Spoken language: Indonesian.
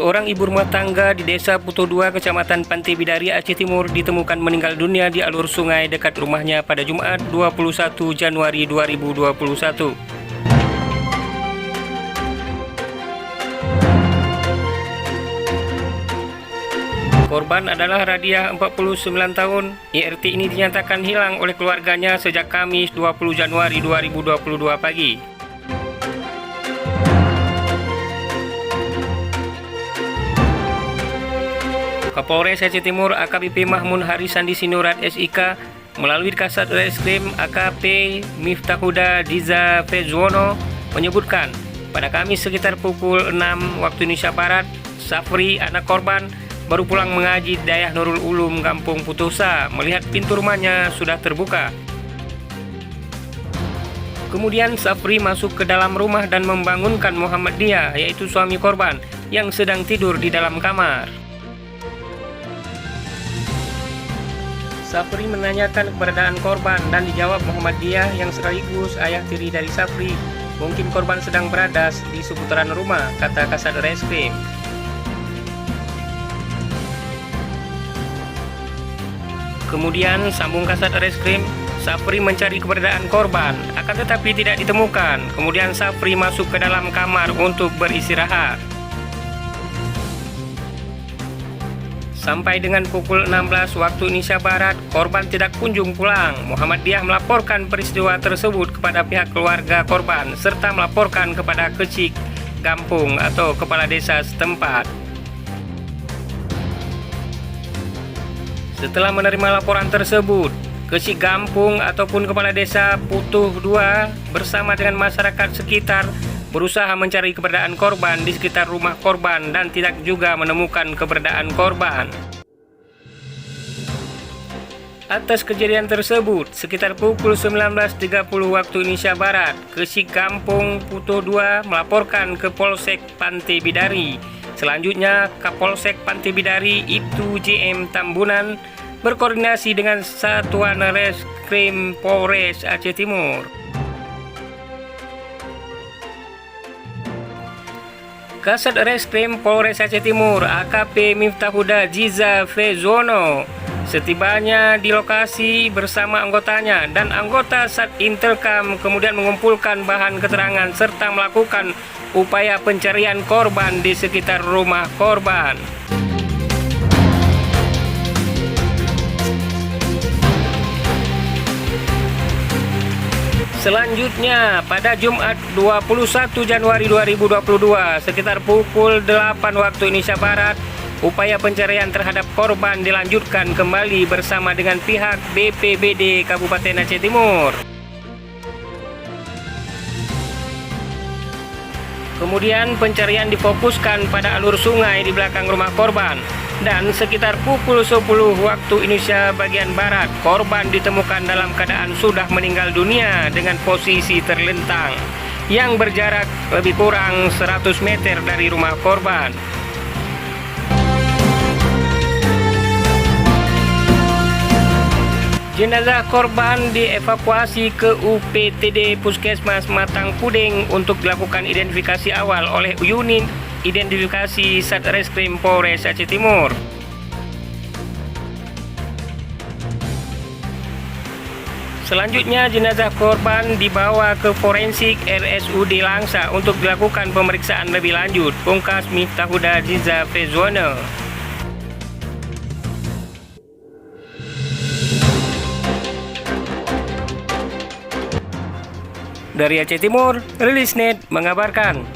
Seorang ibu rumah tangga di Desa Puto 2, Kecamatan Pantai Bidari, Aceh Timur ditemukan meninggal dunia di alur sungai dekat rumahnya pada Jumat 21 Januari 2021. Korban adalah Radiah, 49 tahun. IRT ini dinyatakan hilang oleh keluarganya sejak Kamis 20 Januari 2022 pagi. Kapolres Aceh Timur AKBP Mahmud Harisandi Sinurat SIK melalui Kasat Reskrim AKP Miftahuda Diza Fezwono menyebutkan pada Kamis sekitar pukul 6 waktu Indonesia Barat, Safri, anak korban, baru pulang mengaji di Dayah Nurul Ulum, Kampung Putusa, melihat pintu rumahnya sudah terbuka. Kemudian Safri masuk ke dalam rumah dan membangunkan Muhammad Dia, yaitu suami korban, yang sedang tidur di dalam kamar. Safri menanyakan keberadaan korban dan dijawab Muhammad Dia yang sekaligus ayah tiri dari Safri. Mungkin korban sedang berada di seputaran rumah, kata Kasat Reskrim. Kemudian sambung Kasat Reskrim, Safri mencari keberadaan korban, akan tetapi tidak ditemukan. Kemudian Safri masuk ke dalam kamar untuk beristirahat. Sampai dengan pukul 16 waktu Indonesia Barat, korban tidak kunjung pulang. Muhammad Dia melaporkan peristiwa tersebut kepada pihak keluarga korban, serta melaporkan kepada Kecik Kampung atau Kepala Desa setempat. Setelah menerima laporan tersebut, Kecik Kampung ataupun Kepala Desa Putuh 2 bersama dengan masyarakat sekitar berusaha mencari keberadaan korban di sekitar rumah korban dan tidak juga menemukan keberadaan korban. Atas kejadian tersebut, sekitar pukul 19.30 waktu Indonesia Barat, Kecik Kampung Putuh 2 melaporkan ke Polsek Pantai Bidari. Selanjutnya, Kapolsek Pantai Bidari Ibtu JM Tambunan berkoordinasi dengan Satuan Reskrim Polres Aceh Timur. Kasat Reskrim Polres Aceh Timur AKP Miftahuda Diza Fezwono setibanya di lokasi bersama anggotanya dan anggota Sat Interkam kemudian mengumpulkan bahan keterangan serta melakukan upaya pencarian korban di sekitar rumah korban. Selanjutnya, pada Jumat 21 Januari 2022, sekitar pukul 8 waktu Indonesia Barat, upaya pencarian terhadap korban dilanjutkan kembali bersama dengan pihak BPBD Kabupaten Aceh Timur. Kemudian pencarian difokuskan pada alur sungai di belakang rumah korban. Dan sekitar pukul 10 waktu Indonesia bagian Barat, korban ditemukan dalam keadaan sudah meninggal dunia dengan posisi terlentang yang berjarak lebih kurang 100 meter dari rumah korban. Jenazah korban dievakuasi ke UPTD Puskesmas Matang Puding untuk dilakukan identifikasi awal oleh unit identifikasi Satreskrim Polres Aceh Timur. Selanjutnya jenazah korban dibawa ke forensik RSUD Langsa untuk dilakukan pemeriksaan lebih lanjut, pungkas Miftahuda Diza Fezwono. Dari Aceh Timur, Rilisnet mengabarkan.